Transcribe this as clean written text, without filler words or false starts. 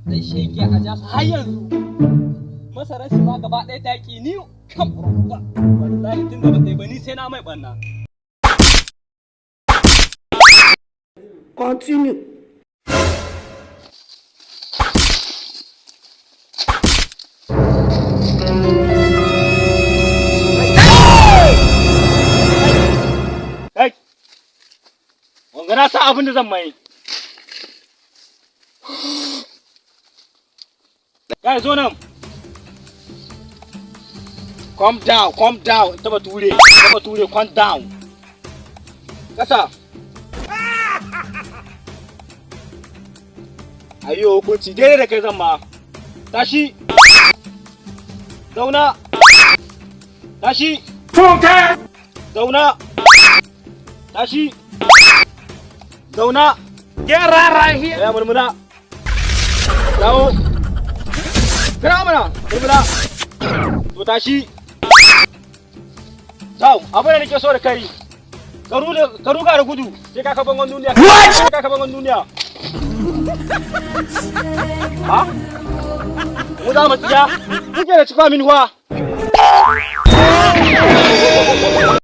Sai shege a ja har yanzu. Masarar shi ma gaba ɗaya ta ƙi ni kan ruwa. Wallahi tun da ba sai ba ni sai na mai ɓanna. Continue. Kai! Wanga na sa abin da zan mai. Kai zo nan. Calm down, calm down. Ta bature, calm down. Kasa. Ayo hukunci daidai da kai zan ma. Tashi. Zauna. Tashi. Funke. Zauna. Tashi. Zauna. Get right here. Ya murmuna. Dawo. Kira mana. Murmuna. To tashi. Tau, abin da nake so da kai. Ka ruga da gudu. Sai ka bangon duniya. Sai ka bangon duniya. Ha? Mu za mu tsiya. Kuke da cikwa min wa.